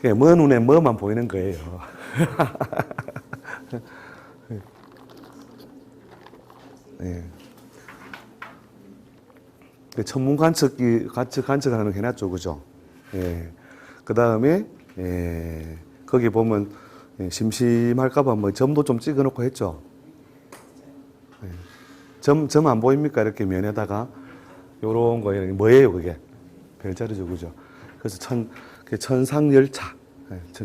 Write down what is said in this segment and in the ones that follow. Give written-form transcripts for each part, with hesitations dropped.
그냥 먼 눈에 뭐만 보이는 거예요. 네. 천문 관측하는 거 해놨죠, 그죠? 예. 그 다음에, 거기 보면, 심심할까봐 뭐 점도 좀 찍어 놓고 했죠? 예. 점 안 보입니까? 이렇게 면에다가, 요런 거, 뭐예요, 그게? 별자리죠, 그죠? 그래서 천상열차.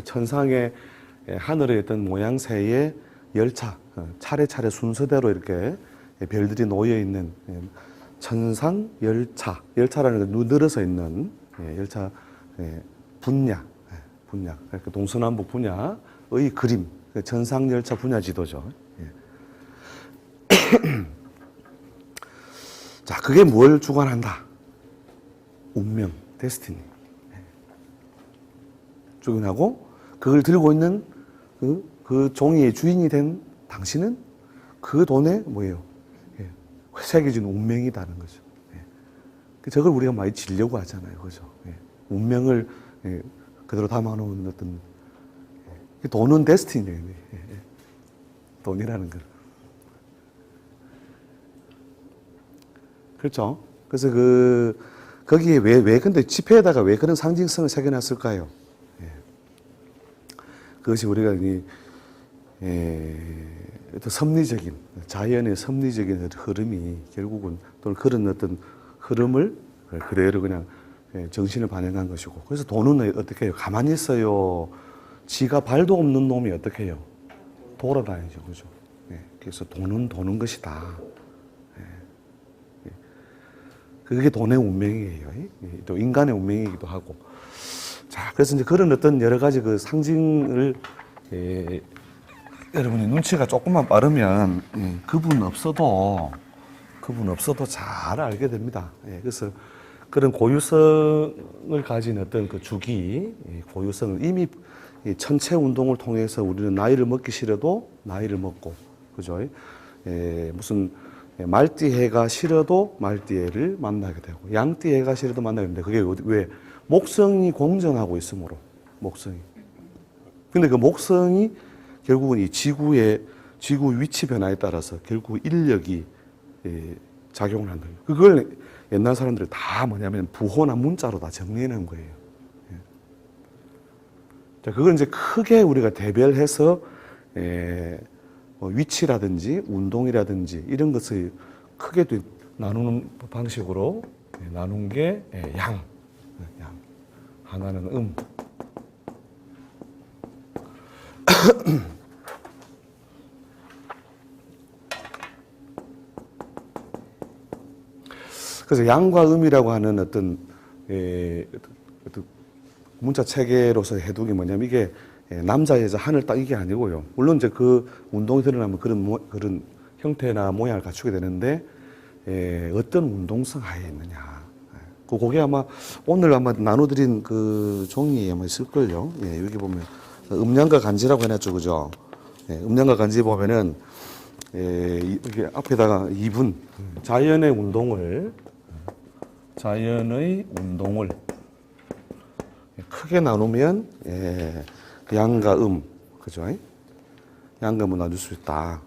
천상의 하늘에 있던 모양새의 열차. 차례차례 순서대로 이렇게 별들이 놓여있는 천상열차. 열차라는 건 누들어서 있는 열차 분야. 그러니까 동서남북 분야의 그림. 천상열차 분야 지도죠. 자, 그게 뭘 주관한다? 운명, 데스티니. 주관하고 그걸 들고 있는 그 종이의 주인이 된 당신은 그 돈의 뭐예요? 새겨진 운명이다는 거죠. 저걸 우리가 많이 지려고 하잖아요. 그죠? 운명을 그대로 담아놓은 어떤 돈은 데스티니예요. 돈이라는 거. 그렇죠? 그래서 거기에 근데 지폐에다가 왜 그런 상징성을 새겨놨을까요? 그것이 우리가 어떤 섭리적인, 자연의 섭리적인 흐름이 결국은 또는 그런 어떤 흐름을 그대로 그냥 정신을 반영한 것이고. 그래서 돈은 어떻게 해요? 가만히 있어요. 지가 발도 없는 놈이 어떻게 해요? 돌아다니죠. 그죠? 그래서 돈은 도는 것이다. 그게 돈의 운명이에요. 또 인간의 운명이기도 하고. 자, 그래서 이제 그런 어떤 여러 가지 그 상징을, 여러분이 눈치가 조금만 빠르면, 그분 없어도 잘 알게 됩니다. 그래서 그런 고유성을 가진 어떤 그 주기, 고유성을 이미 천체 운동을 통해서 우리는 나이를 먹기 싫어도 나이를 먹고, 그죠? 무슨 말띠해가 싫어도 말띠해를 만나게 되고, 양띠해가 싫어도 만나게 되는데, 그게 왜? 목성이 공전하고 있으므로, 목성이. 근데 그 목성이 결국은 이 지구 위치 변화에 따라서 결국 인력이 작용을 한다. 그걸 옛날 사람들이 다 뭐냐면 부호나 문자로 다 정리해놓은 거예요. 자, 그걸 이제 크게 우리가 대별해서 위치라든지 운동이라든지 이런 것을 크게 나누는 방식으로 나눈 게 양. 하나는 그래서 양과 음이라고 하는 어떤 문자 체계로서 해독이 뭐냐면 이게 남자 여자 하늘 딱 이게 아니고요. 물론 이제 그 운동이 드러나면 그런 형태나 모양을 갖추게 되는데 어떤 운동성 하에 있느냐. 그게 아마 오늘 아마 나눠드린 그 종이에 아마 있을걸요. 여기 보면 음양과 간지라고 해놨죠, 그죠? 음양과 간지 보면은 이렇게 앞에다가 2분 자연의 운동을 크게 나누면 양과 그죠? 양과 음을 나눌 수 있다.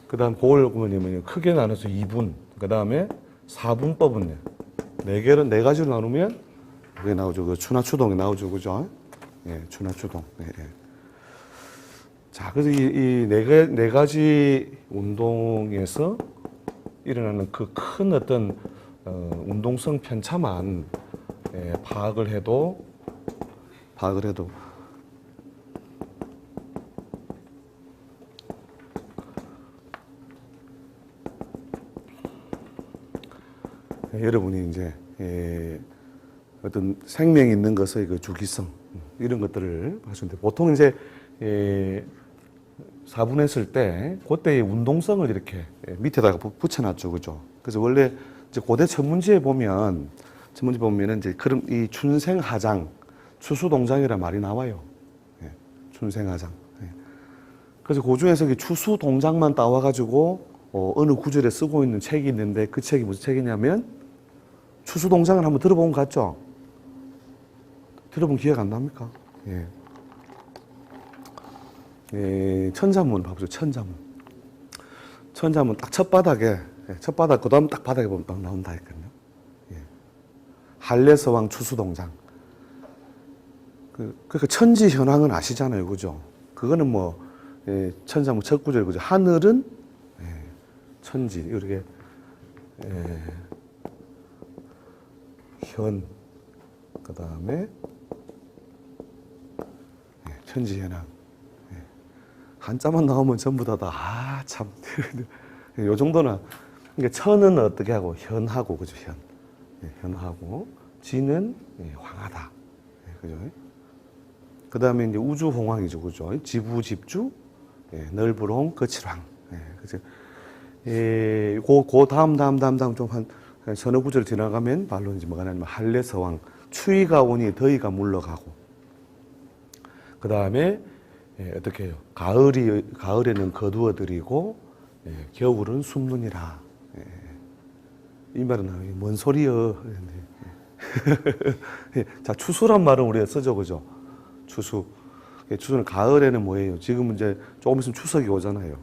그 다음 그걸 보면 크게 나눠서 2분, 그 다음에 4분법은요. 네 가지로 나누면 그게 나오죠. 그 추나추동이 나오죠. 그죠? 추나추동. 자, 그래서 이 네 가지 운동에서 일어나는 그 큰 어떤 운동성 편차만 파악을 해도 여러분이 이제 어떤 생명 있는 것의 그 주기성 이런 것들을 하시는데 보통 이제 4분했을 때 그때의 운동성을 이렇게 밑에다가 붙여놨죠, 그죠? 그래서 원래 이제 고대 천문지에 보면은 이제 그런 이 춘생하장, 추수동장이라는 말이 나와요. 춘생하장. 그래서 그 중에서 추수동장만 따와가지고 어느 구절에 쓰고 있는 책이 있는데 그 책이 무슨 책이냐면 추수동장을 한번 들어본 것 같죠? 여러분 기억 안 납니까? 예. 예, 천자문 봐보죠. 천자문. 천자문 딱 첫바닥에, 첫바닥, 그 다음 딱 바닥에 보면 딱 나온다 했거든요. 예. 한례서왕 추수동장. 그러니까 천지 현황은 아시잖아요. 그죠? 그거는 뭐, 예, 천자문 첫 구절, 그죠? 하늘은, 예, 천지, 이렇게, 예, 현, 그 다음에, 예, 천지 현황. 한자만 나오면 전부 다, 아, 참. 요 정도는, 그러니까 천은 어떻게 하고, 현하고, 그죠, 현. 예, 현하고, 지는 예, 황하다. 예, 그죠? 그 다음에 이제 우주홍황이죠, 그죠? 지부, 집주, 예, 넓으롱, 거칠황. 예, 그죠? 예, 그 다음 좀 한 서너 구절 지나가면, 말로 이제 뭐가 나냐면, 한례서왕, 추위가 오니 더위가 물러가고, 그 다음에, 예, 어떻게 해요? 가을에는 거두어들이고, 예, 겨울은 숨느니라. 예, 이 말은 뭔 소리여? 예, 자, 추수란 말은 우리가 쓰죠, 그죠? 추수. 예, 추수는 가을에는 뭐예요? 지금 이제 조금 있으면 추석이 오잖아요.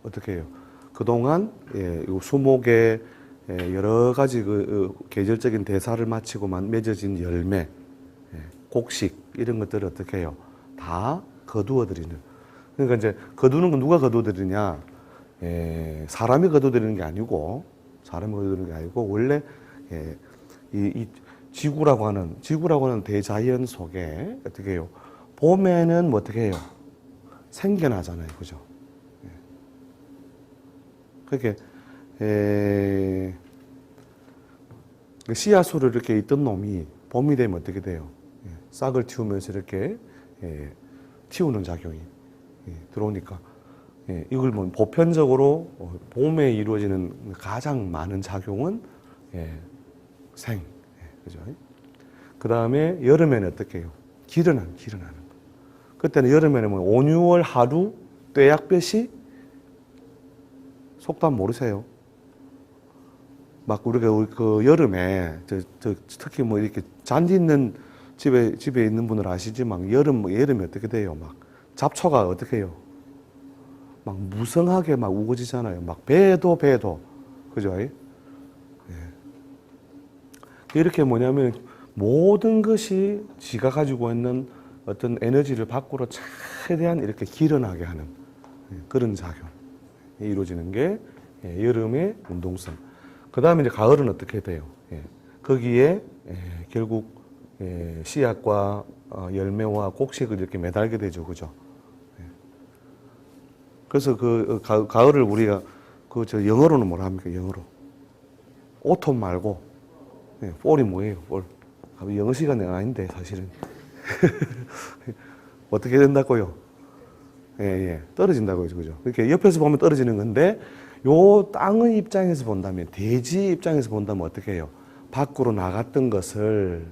어떻게 해요? 그동안, 예, 수목에 예, 여러 가지 계절적인 대사를 마치고만 맺어진 열매, 예, 곡식, 이런 것들을 어떻게 해요? 다 거두어들이는. 그러니까 이제 거두는 건 누가 거두어들이냐? 예, 사람이 거두어들이는 게 아니고, 원래 예, 이 지구라고 하는 대자연 속에 어떻게 해요? 봄에는 뭐 어떻게 해요? 생겨나잖아요, 그죠? 예. 그렇게 씨앗으로 이렇게 있던 놈이 봄이 되면 어떻게 돼요? 예, 싹을 틔우면서 이렇게 예, 틔우는 작용이 들어오니까 이걸 뭐 보편적으로 봄에 이루어지는 가장 많은 작용은 생, 그죠? 그 다음에 여름에는 어떻게 해요? 기르는 거. 그때는 여름에는 뭐 5, 6월 하루 떼약볕이 속담 모르세요? 막 우리가 그 여름에 특히 뭐 이렇게 잔디 있는 집에 있는 분들 아시지만 여름에 어떻게 돼요? 막 잡초가 어떻게 해요? 막 무성하게 막 우거지잖아요. 막 배도 그죠? 예. 이렇게 뭐냐면 모든 것이 지가 가지고 있는 어떤 에너지를 밖으로 최대한 이렇게 길어나게 하는 그런 작용이 이루어지는 게 여름의 운동성. 그 다음에 이제 가을은 어떻게 돼요? 거기에 결국 씨앗과 열매와 곡식을 이렇게 매달게 되죠, 그죠? 그래서 가을을 우리가 영어로는 뭐라 합니까? 영어로 오톰 말고 fall이 뭐예요? fall. 영어 시간이 아닌데 사실은 어떻게 된다고요? 떨어진다고요, 그죠? 이렇게 옆에서 보면 떨어지는 건데 요 땅의 입장에서 본다면, 대지 입장에서 본다면 어떻게 해요? 밖으로 나갔던 것을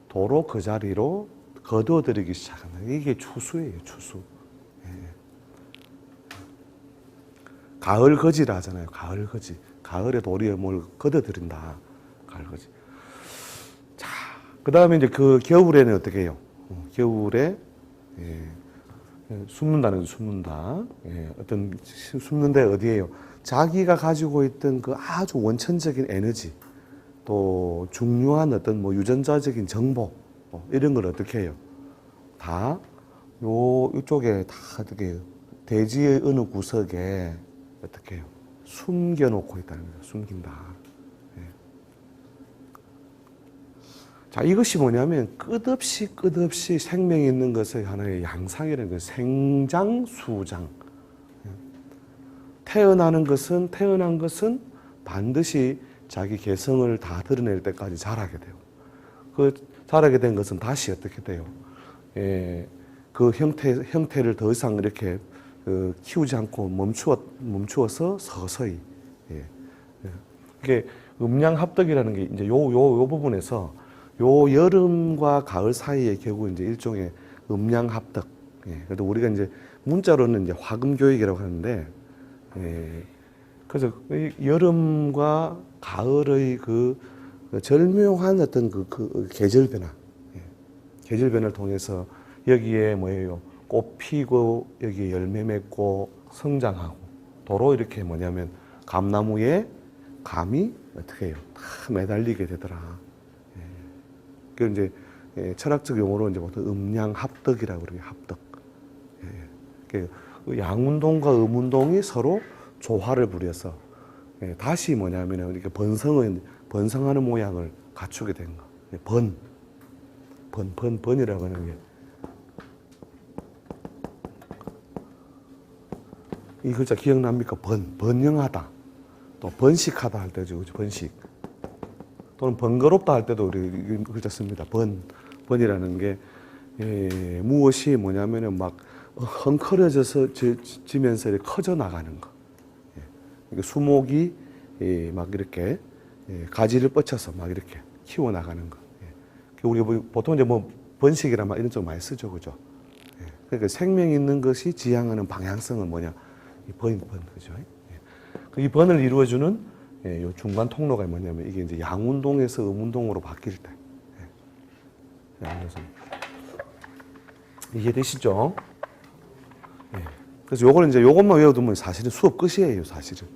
도로 그 자리로 거두어들이기 시작한다. 이게 추수예요, 추수. 가을 거지라 하잖아요. 가을 거지. 가을에 도리에 뭘 걷어들인다. 가을 거지. 자, 그 다음에 이제 그 겨울에는 어떻게 해요? 겨울에 숨는다는 거죠. 숨는다. 어떤 숨는데 어디에요? 자기가 가지고 있던 그 아주 원천적인 에너지, 또 중요한 어떤 뭐 유전자적인 정보 이런 걸 어떻게 해요? 다 이쪽에 다 어떻게 해요? 대지의 어느 구석에 어떻게 해요? 숨겨놓고 있다는 거예요. 숨긴다. 자, 이것이 뭐냐면 끝없이 생명이 있는 것의 하나의 양상이라는 거예요. 생장, 수장. 태어난 것은 반드시 자기 개성을 다 드러낼 때까지 자라게 돼요. 그 자라게 된 것은 다시 어떻게 돼요? 그 형태를 더 이상 이렇게 키우지 않고 멈추어서 서서히. 이게 음양합덕이라는 게 이제 요 부분에서 요 여름과 가을 사이에 결국 이제 일종의 음양합덕. 그래도 우리가 이제 문자로는 이제 화금교육이라고 하는데, 그래서 여름과 가을의 그 절묘한 어떤 그 계절 변화. 계절 변화를 통해서 여기에 뭐예요? 꽃 피고 여기에 열매 맺고 성장하고 도로 이렇게 뭐냐면 감나무에 감이 어떻게 해요? 다 매달리게 되더라. 그 이제 철학적 용어로 이제 보통 음양합덕이라고 그래요. 합덕. 그 양운동과 음운동이 서로 조화를 부려서 다시 뭐냐면 이렇게 번성하는 모양을 갖추게 된 거. 번이라고 하는 게 이 글자 기억납니까? 번영하다. 또 번식하다 할 때죠. 번식. 또는 번거롭다 할 때도 우리 이 글자 씁니다. 번이라는 게 무엇이 뭐냐면은 막 헝클어져서 지면서 이렇게 커져 나가는 거. 그러니까 수목이 막 이렇게 가지를 뻗쳐서 막 이렇게 키워 나가는 거. 우리가 보통 이제 뭐 번식이란 말 이런 쪽 많이 쓰죠, 그죠? 그러니까 생명 있는 것이 지향하는 방향성은 뭐냐? 이 번, 그죠? 이 번을 이루어주는 요 중간 통로가 뭐냐면 이게 이제 양운동에서 음운동으로 바뀔 때. 이해되시죠? 그래서 요거는 이제 요것만 외워두면 사실은 수업 끝이에요, 사실은.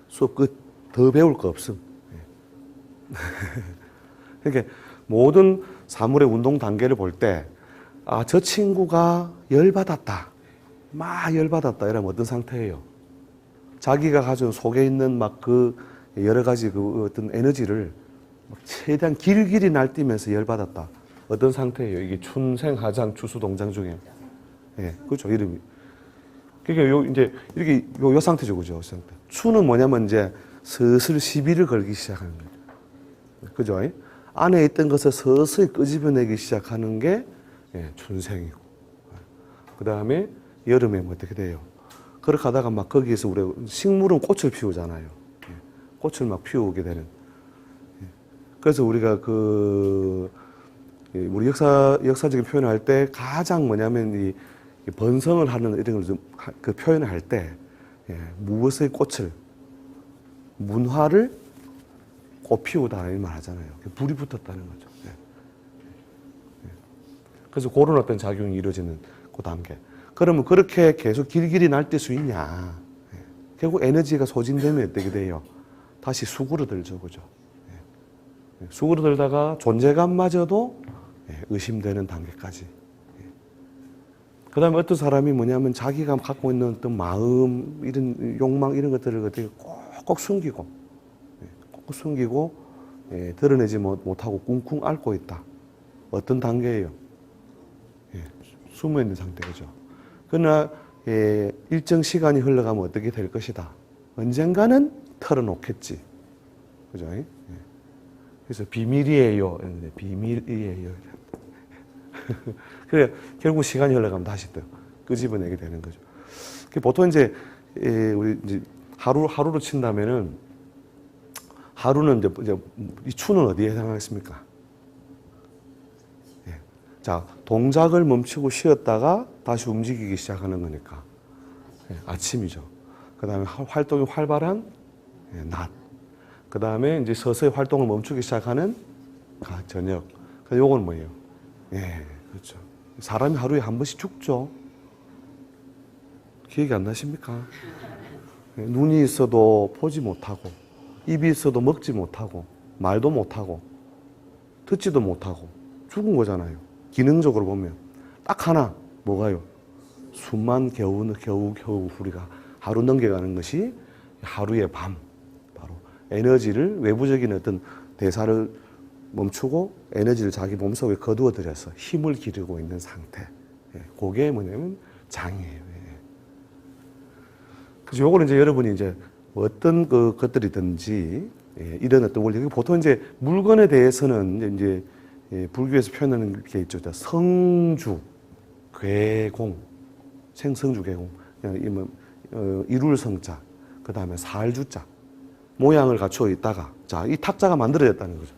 수업 끝. 더 배울 거 없음. 그러니까 모든 사물의 운동 단계를 볼 때, 아, 저 친구가 열받았다. 막 열받았다. 이러면 어떤 상태예요? 자기가 가진 속에 있는 막 그 여러 가지 그 어떤 에너지를 최대한 길길이 날뛰면서 열받았다. 어떤 상태예요? 이게 춘생하장 추수동장 중에. 그렇죠. 이름이. 그러니까 요 이제 이렇게 요 상태죠. 그죠? 상태. 추는 뭐냐면 이제 슬슬 시비를 걸기 시작하는 거죠. 그죠? 안에 있던 것을 서서히 끄집어내기 시작하는 게 춘생이고. 그 다음에 여름에 뭐 어떻게 돼요? 그렇게 하다가 막 거기에서 우리 식물은 꽃을 피우잖아요. 꽃을 막 피우게 되는. 그래서 우리가 우리 역사적인 표현을 할 때 가장 뭐냐면 이 번성을 하는 이런 걸 그 표현을 할 때 무엇의 꽃을 문화를 꽃 피우다 이 말 하잖아요. 불이 붙었다는 거죠. 그래서 그런 어떤 작용이 이루어지는 그 단계. 그러면 그렇게 계속 길길이 날뛸 수 있냐? 결국 에너지가 소진되면 어떻게 돼요? 다시 수그러들죠, 그죠? 수그러들다가 존재감마저도 의심되는 단계까지. 그 다음에 어떤 사람이 뭐냐면 자기가 갖고 있는 어떤 마음, 이런 욕망, 이런 것들을 어떻게 꼭 숨기고, 드러내지 못하고 꿍꿍 앓고 있다. 어떤 단계예요? 숨어 있는 상태, 그죠? 그러나, 일정 시간이 흘러가면 어떻게 될 것이다. 언젠가는 털어놓겠지. 그죠? 그래서 비밀이에요. 비밀이에요. 그래, 결국 시간이 흘러가면 다시 또 끄집어내게 되는 거죠. 보통 이제, 우리 이제 하루로 친다면은, 하루는 이제 이 추는 어디에 해당하겠습니까? 자, 동작을 멈추고 쉬었다가 다시 움직이기 시작하는 거니까. 아침이죠. 그 다음에 활동이 활발한 낮. 그 다음에 이제 서서히 활동을 멈추기 시작하는 저녁. 요건 뭐예요? 그렇죠. 사람이 하루에 한 번씩 죽죠. 기억이 안 나십니까? 눈이 있어도 보지 못하고, 입이 있어도 먹지 못하고, 말도 못하고, 듣지도 못하고, 죽은 거잖아요. 기능적으로 보면. 딱 하나, 뭐가요? 숨만 겨우 우리가 하루 넘겨가는 것이 하루의 밤. 바로 에너지를, 외부적인 어떤 대사를 멈추고 에너지를 자기 몸속에 거두어들여서 힘을 기르고 있는 상태. 그게 뭐냐면 장이에요. 그래서 요거는 이제 여러분이 이제 어떤 것들이든지 이런 어떤 원리. 보통 이제 물건에 대해서는 이제 불교에서 표현하는 게 있죠. 성주, 괴공, 생성주, 괴공. 이룰 성자, 그 다음에 살주자. 모양을 갖추어 있다가, 자, 이 탁자가 만들어졌다는 거죠.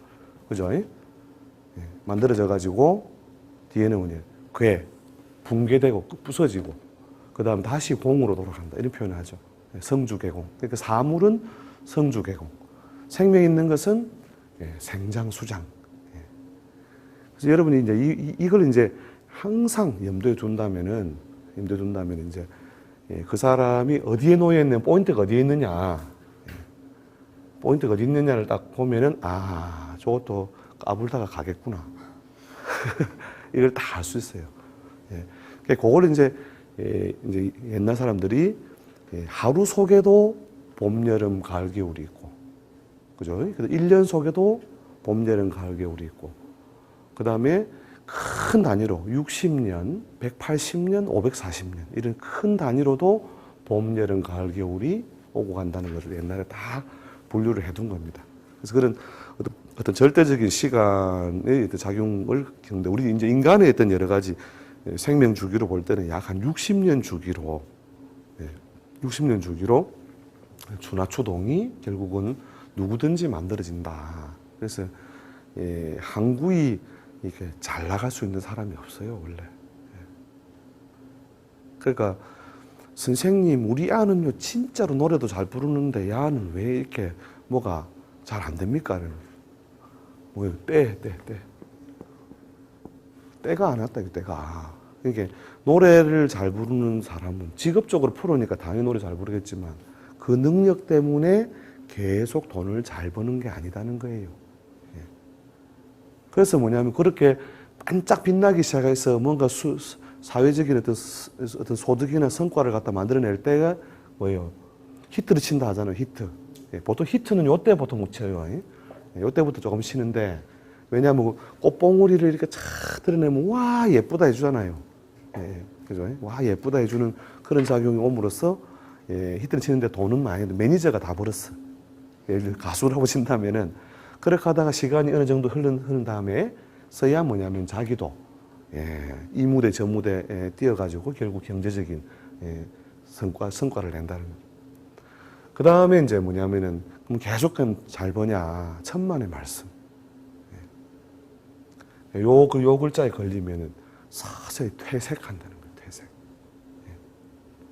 그죠? 만들어져가지고, 뒤에는 뭐냐, 붕괴되고, 부서지고, 그 다음 다시 공으로 돌아간다. 이런 표현을 하죠. 성주개공. 그러니까 사물은 성주개공. 생명 있는 것은 생장수장. 그래서 여러분이 이제 이걸 이제 항상 염두에 둔다면은 이제 그 사람이 어디에 놓여 있는 포인트가 어디에 있느냐, 포인트가 어디 있느냐를 딱 보면은 저것도 까불다가 가겠구나. 이걸 다 알 수 있어요. 그걸 이제 옛날 사람들이 하루 속에도 봄, 여름, 가을, 겨울이 있고, 그죠? 그래서 1년 속에도 봄, 여름, 가을, 겨울이 있고, 그 다음에 큰 단위로 60년, 180년, 540년 이런 큰 단위로도 봄, 여름, 가을, 겨울이 오고 간다는 것을 옛날에 다 분류를 해둔 겁니다. 그래서 그런 어떤 절대적인 시간의 어떤 작용을 겪는데, 우리 이제 인간의 어떤 여러 가지 생명 주기로 볼 때는 약 한 60년 주기로, 60년 주기로 추나추동이 결국은 누구든지 만들어진다. 그래서 항구이 이렇게 잘 나갈 수 있는 사람이 없어요, 원래. 그러니까 선생님, 우리 아는요 진짜로 노래도 잘 부르는데 야는 왜 이렇게 뭐가 잘 안 됩니까? 뭐예요? 때가 안 왔다, 때가. 그러니까 노래를 잘 부르는 사람은 직업적으로 프로니까 당연히 노래 잘 부르겠지만 그 능력 때문에 계속 돈을 잘 버는 게 아니다는 거예요. 그래서 뭐냐면 그렇게 반짝 빛나기 시작해서 뭔가 사회적인 어떤 소득이나 성과를 갖다 만들어낼 때가 뭐예요? 히트를 친다 하잖아요, 히트. 보통 히트는 요때 보통 못 쳐요. 요때부터 조금 치는데, 왜냐하면 꽃봉오리를 이렇게 착 드러내면 와 예쁘다 해주잖아요. 그죠? 와 예쁘다 해주는 그런 작용이 옴으로써 히트를 치는데 돈은 많이 매니저가 다 벌었어. 예를 들어 가수라고 친다면은 그렇게 하다가 시간이 어느 정도 흐른 다음에 서야 뭐냐면 자기도 이 무대 저 무대에 뛰어가지고 결국 경제적인 성과를 낸다는 거죠. 그 다음에 이제 뭐냐면은 그럼 계속 잘 버냐? 천만의 말씀. 요 글자에 걸리면은 서서히 퇴색한다는 거예요.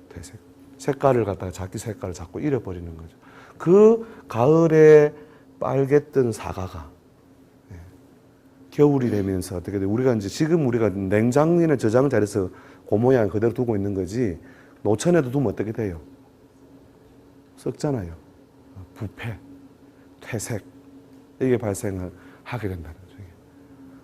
퇴색. 색깔을 갖다가 자기 색깔을 자꾸 잃어버리는 거죠. 그 가을에 빨갰던 사과가 겨울이 되면서 어떻게 돼? 우리가 이제 지금 우리가 냉장이나 저장을 잘해서 그 모양 그대로 두고 있는 거지, 노천에도 두면 어떻게 돼요? 썩잖아요. 부패, 퇴색, 이게 발생을 하게 된다는 거죠.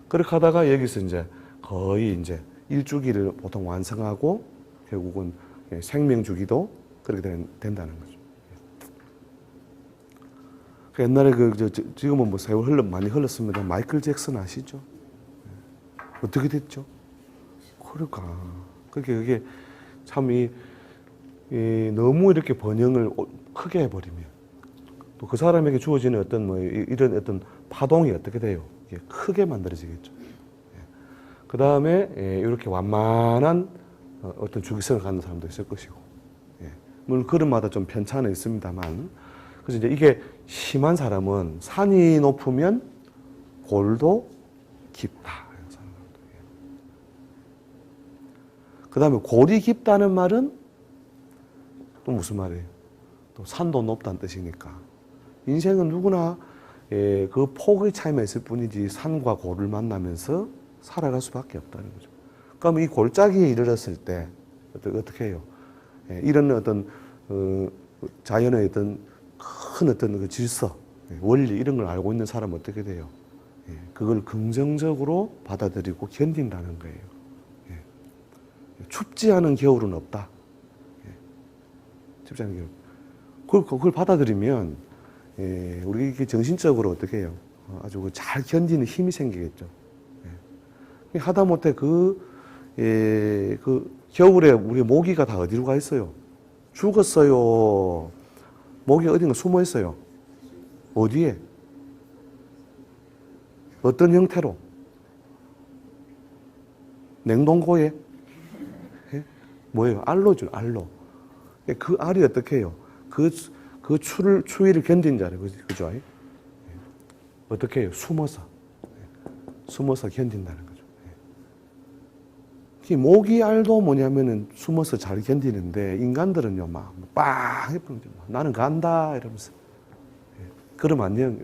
그렇게 하다가 여기서 이제 거의 이제 일주기를 보통 완성하고 결국은 생명주기도 그렇게 된다는 거죠. 옛날에 지금은 뭐 세월 많이 흘렀습니다. 마이클 잭슨 아시죠? 어떻게 됐죠? 그러니까 그게 참 너무 이렇게 번영을 크게 해버리면 또 그 사람에게 주어지는 어떤 이런 어떤 파동이 어떻게 돼요? 이게 크게 만들어지겠죠. 그 다음에 이렇게 완만한 어떤 주기성을 갖는 사람도 있을 것이고, 물론 그릇마다 좀 편차는 있습니다만, 그래서 이제 이게 심한 사람은 산이 높으면 골도 깊다. 그 다음에 골이 깊다는 말은 또 무슨 말이에요? 또 산도 높다는 뜻이니까. 인생은 누구나 그 폭의 차이만 있을 뿐이지 산과 골을 만나면서 살아갈 수밖에 없다는 거죠. 그럼 이 골짜기에 이르렀을 때 어떻게 해요? 이런 어떤 자연의 어떤 큰 어떤 그 질서, 원리 이런 걸 알고 있는 사람은 어떻게 돼요? 그걸 긍정적으로 받아들이고 견딘다는 거예요. 춥지 않은 겨울은 없다. 춥지 않은 겨울. 그걸 받아들이면 우리 이게 정신적으로 어떻게 해요? 아주 잘 견디는 힘이 생기겠죠. 하다못해 그 겨울에 우리 모기가 다 어디로 가 있어요? 죽었어요. 모기가 어딘가 숨어 있어요. 어디에? 어떤 형태로? 냉동고에? 뭐예요? 알로죠, 알로. 그 알이 어떻게 해요? 그 추위를 견딘잖아요. 그죠? 어떻게 해요? 숨어서 견딘다는 거죠. 모기 알도 뭐냐면은 숨어서 잘 견디는데, 인간들은요, 빵! 나는 간다! 이러면서. 그럼 안녕!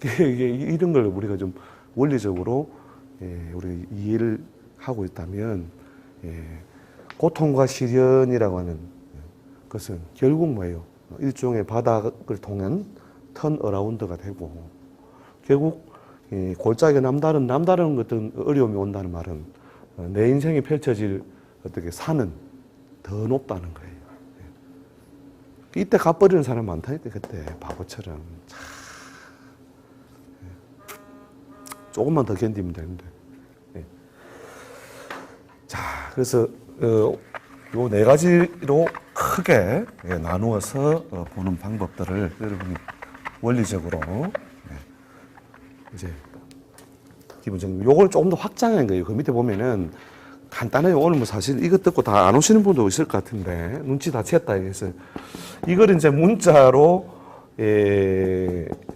이게 이런 걸 우리가 좀 원리적으로 우리 이해를 하고 있다면 고통과 시련이라고 하는 것은 결국 뭐예요? 일종의 바닥을 통한 턴 어라운드가 되고 결국 골짜기가 남다른 어떤 어려움이 온다는 말은 내 인생이 펼쳐질 어떻게 산은 더 높다는 거예요. 이때 가버리는 사람 많다니까 그때 바보처럼 조금만 더 견디면 되는데. 자, 그래서 요 네 가지로 크게 나누어서 보는 방법들을 여러분이 원리적으로 이제 기본적으로 요걸 조금 더 확장한 거예요. 그 밑에 보면은 간단해요. 오늘 뭐 사실 이것 듣고 다 안 오시는 분도 있을 것 같은데 눈치 다 챘다 그래서 이걸 이제 문자로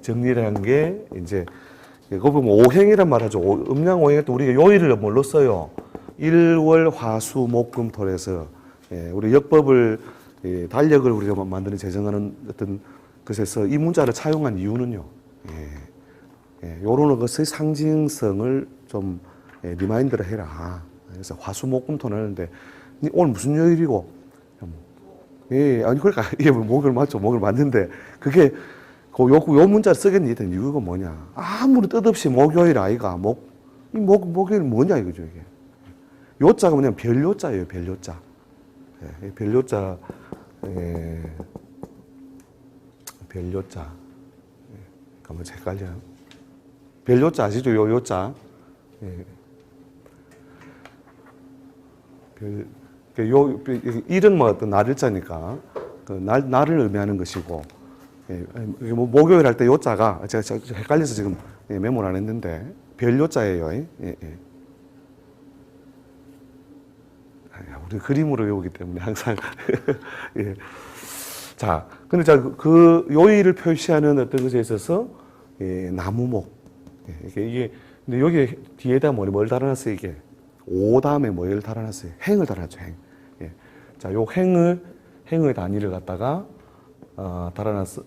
정리를 한 게 이제 그거 보면 오행이란 말 하죠. 음양 오행할 때 우리가 요일을 뭘로 써요? 일월 화수 목금 토에서 우리 역법을 달력을 우리가 만드는 제정하는 어떤 것에서 이 문자를 차용한 이유는요. 요런 것의 상징성을 좀 리마인드를 해라. 그래서 화수목금토 하는데 오늘 무슨 요일이고? 아니 그러니까 이게 목요일 맞죠? 목요일 맞는데 그게 요 문자를 쓰겠니? 했더니 이유가 뭐냐? 아무리 뜻없이 목요일 아이가 목요일 뭐냐 이거죠 이게. 요자가 뭐냐면 별요자예요. 별요자. 별요자. 별요자. 가만 헷갈려요. 별요자 아시죠? 요자. 일은 뭐 어떤 날일자니까 그 날을 의미하는 것이고 뭐 목요일 할 때 요자가 제가 헷갈려서 지금 메모를 안 했는데 별요자예요. 우리 그림으로 외우기 때문에 항상 예. 자, 근데 그 요일을 표시하는 어떤 것에 있어서 나무목 이게 근데 여기 뒤에다 뭘 달아놨어요 이게 오 다음에 뭐를 달아놨어요 행을 달아놨죠 행. 자, 요 행의 단위를 갖다가 달아놨어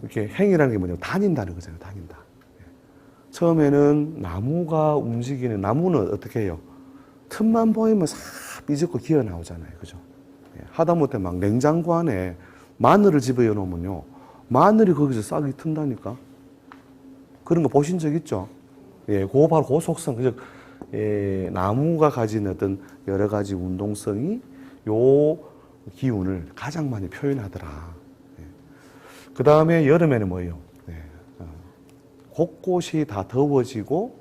이렇게 행이라는 게 뭐냐면 다닌다는 거잖아요 다닌다. 처음에는 나무가 움직이는 나무는 어떻게 해요? 틈만 보이면 싹 삐집고 기어 나오잖아요. 그죠? 하다못해 막 냉장고 안에 마늘을 집어넣어 놓으면요. 마늘이 거기서 싹이 튼다니까. 그런 거 보신 적 있죠? 그거 바로 그 속성. 즉, 나무가 가진 어떤 여러 가지 운동성이 요 기운을 가장 많이 표현하더라. 그 다음에 여름에는 뭐예요? 곳곳이 다 더워지고,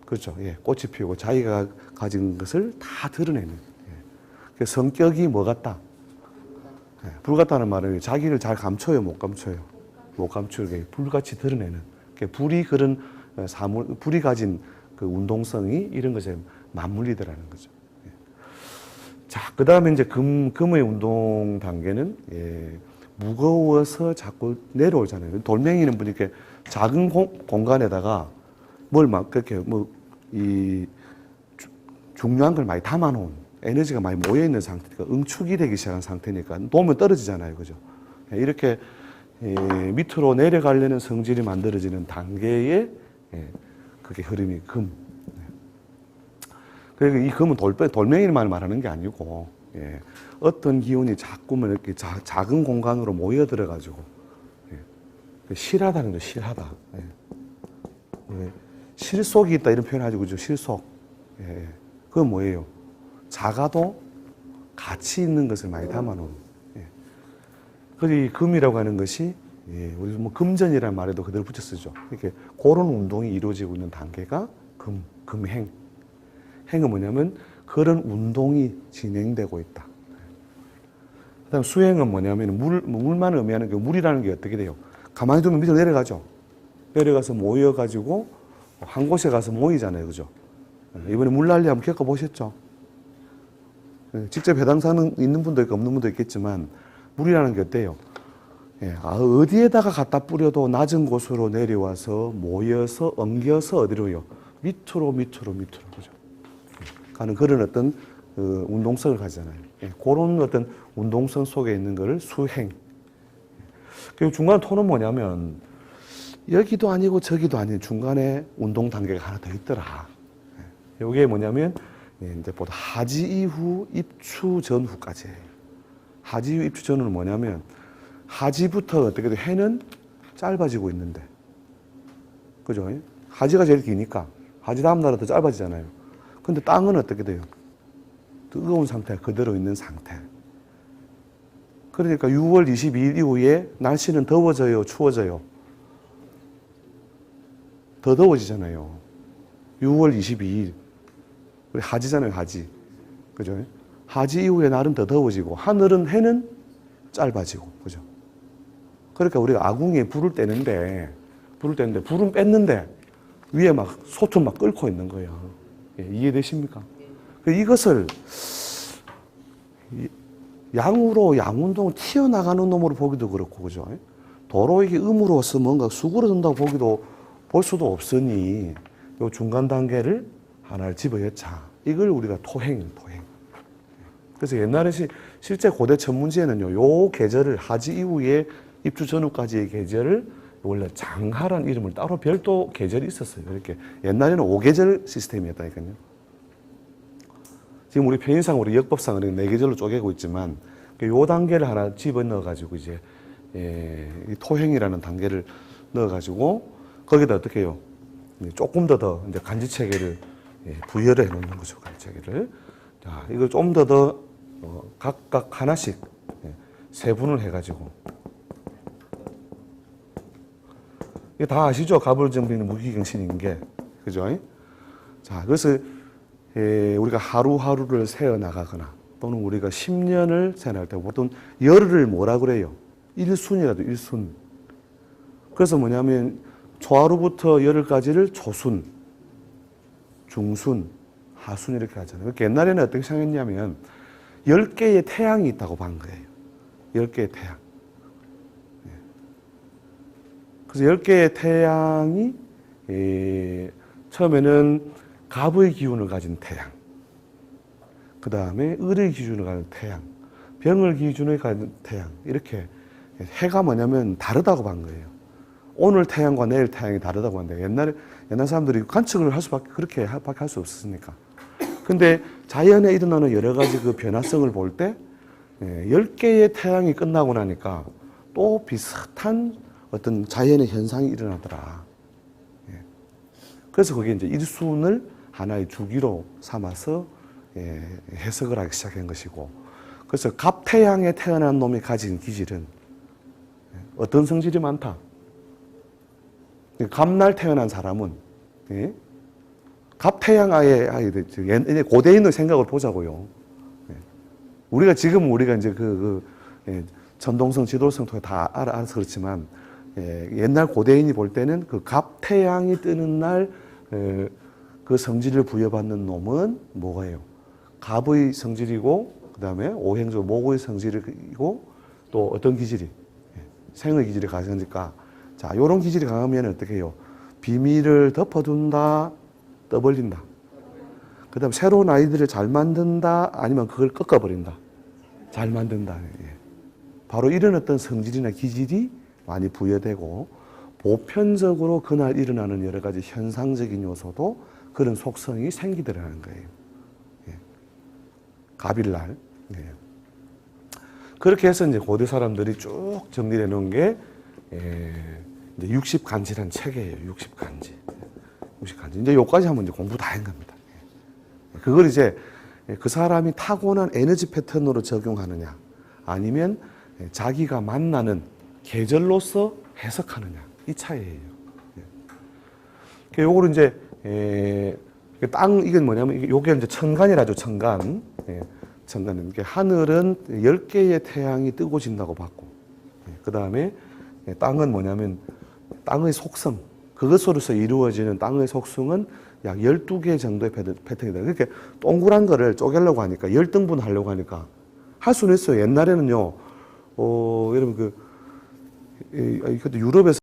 그렇죠. 꽃이 피우고 자기가 가진 것을 다 드러내는. 성격이 뭐 같다? 불 같다는 말은 자기를 잘 감춰요, 못 감춰요? 못 감추게 불같이 드러내는. 불이 그런 불이 가진 그 운동성이 이런 것에 맞물리더라는 거죠. 자, 그 다음에 이제 금의 운동 단계는 무거워서 자꾸 내려오잖아요. 돌멩이는 보니까 작은 공간에다가 뭘 막 그렇게 중요한 걸 많이 담아놓은 에너지가 많이 모여있는 상태니까 응축이 되기 시작한 상태니까 놓으면 떨어지잖아요. 그죠? 이렇게 밑으로 내려가려는 성질이 만들어지는 단계에 그게 흐름이 금. 그러니까 이 금은 돌멩이만 말하는 게 아니고 어떤 기운이 자꾸만 이렇게 작은 공간으로 모여들어가지고 실하다는 거죠. 실하다. 실속이 있다 이런 표현하죠. 그죠? 실속. 그건 뭐예요? 작아도 가치 있는 것을 많이 담아놓은. 그래서 이 금이라고 하는 것이 우리 뭐 금전이라는 말에도 그대로 붙여 쓰죠. 이렇게 그런 운동이 이루어지고 있는 단계가 금행. 행은 뭐냐면 그런 운동이 진행되고 있다. 그다음 수행은 뭐냐면 물만 의미하는 게 물이라는 게 어떻게 돼요? 가만히 두면 밑으로 내려가죠. 내려가서 모여가지고 한 곳에 가서 모이잖아요. 그죠? 이번에 물난리 한번 겪어보셨죠? 직접 해당사는 있는 분도 있고 없는 분도 있겠지만 물이라는 게 어때요? 어디에다가 갖다 뿌려도 낮은 곳으로 내려와서 모여서 엉겨서 어디로요? 밑으로 그죠? 가는 그런 어떤 운동성을 가지잖아요. 그런 어떤 운동성 속에 있는 것을 수행. 그리고 중간 토는 뭐냐면 여기도 아니고 저기도 아닌 중간에 운동 단계가 하나 더 있더라. 이게 뭐냐면 이제 보다 하지 이후 입추 전후까지예요. 하지 이후 입추 전후는 뭐냐면 하지부터 어떻게 돼? 해는 짧아지고 있는데, 그죠? 하지가 제일 기니까 하지 다음 날은 더 짧아지잖아요. 근데 땅은 어떻게 돼요? 뜨거운 상태 그대로 있는 상태. 그러니까 6월 22일 이후에 날씨는 더워져요, 추워져요? 더 더워지잖아요. 6월 22일. 우리 하지잖아요, 하지. 그죠? 하지 이후에 날은 더 더워지고, 하늘은 해는 짧아지고, 그죠? 그러니까 우리가 아궁이에 불을 떼는데, 불은 뺐는데, 위에 막 소금 막 끓고 있는 거예요. 예, 이해되십니까? 이것을 양으로 양운동을 튀어나가는 놈으로 보기도 그렇고, 그죠? 도로 이게 음으로서 뭔가 수그러든다고 볼 수도 없으니, 요 중간 단계를 하나를 집어였자. 이걸 우리가 토행. 그래서 옛날에 실제 고대 천문지에는요, 요 계절을 하지 이후에 입주 전후까지의 계절을 원래 장하란 이름을 따로 별도 계절이 있었어요. 이렇게 옛날에는 5계절 시스템이었다니까요. 지금 우리 편의상 우리 역법상은 4계절로 쪼개고 있지만 요 단계를 하나 집어넣어 가지고 이제 이 토행이라는 단계를 넣어 가지고 거기다 어떻게 해요? 조금 더 이제 간지 체계를 부여를 해 놓는 거죠. 간지 체계를. 자, 이걸 좀 더 각각 하나씩 세분을 해 가지고 이게 다 아시죠? 가불정비는 무기경신인 게. 그죠? 자, 그래서 우리가 하루하루를 세어 나가거나 또는 우리가 10년을 세어날 때 보통 열흘을 뭐라 그래요? 일순이라도 일순. 그래서 뭐냐면 초하루부터 열흘까지를 초순, 중순, 하순 이렇게 하잖아요. 그러니까 옛날에는 어떻게 생각했냐면 10개의 태양이 있다고 본 거예요. 10개의 태양. 그래서 10개의 태양이 처음에는 갑의 기운을 가진 태양, 그 다음에 을의 기준을 가진 태양, 병을 기준을 가진 태양, 이렇게 해가 뭐냐면 다르다고 본 거예요. 오늘 태양과 내일 태양이 다르다고 하는데 옛날 사람들이 관측을 할 수밖에 그렇게 밖에 할 수 없었으니까. 근데 자연에 일어나는 여러 가지 그 변화성을 볼 때 10개의 태양이 끝나고 나니까 또 비슷한 어떤 자연의 현상이 일어나더라. 그래서 그게 이제 일순을 하나의 주기로 삼아서 해석을 하기 시작한 것이고, 그래서 갑태양에 태어난 놈이 가진 기질은 어떤 성질이 많다? 갑날 태어난 사람은 갑태양 아예 고대인의 생각을 보자고요. 우리가 이제 전동성, 지도성 통해 다 알아서 그렇지만 옛날 고대인이 볼 때는 그 갑태양이 뜨는 날 그 성질을 부여받는 놈은 뭐예요? 갑의 성질이고, 그 다음에 오행조 목의 성질이고, 또 어떤 기질이? 생의 기질이 강하니까, 자, 요런 기질이 강하면 어떻게 해요? 비밀을 덮어둔다, 떠벌린다. 그 다음 새로운 아이들을 잘 만든다, 아니면 그걸 꺾어버린다. 잘 만든다. 바로 이런 어떤 성질이나 기질이 많이 부여되고, 보편적으로 그날 일어나는 여러 가지 현상적인 요소도 그런 속성이 생기더라는 거예요. 갑일날. 그렇게 해서 이제 고대 사람들이 쭉 정리해 놓은 게 이제 60간지란 체계예요. 60간지. 이제 요까지 하면 이제 공부 다 한 겁니다. 그걸 이제 그 사람이 타고난 에너지 패턴으로 적용하느냐, 아니면 자기가 만나는 계절로서 해석하느냐, 이 차이예요. 요거를 이제 이건 뭐냐면 요게 이제 천간이라죠. 천간. 천간은 이게 하늘은 10개의 태양이 뜨고 진다고 봤고, 그 다음에 땅은 뭐냐면 땅의 속성, 그것으로서 이루어지는 땅의 속성은 약 12개 정도의 패턴이다. 그렇게 동그란 거를 쪼개려고 하니까 10등분 하려고 하니까 할 수는 있어요. 옛날에는요, 여러분 그때 유럽에서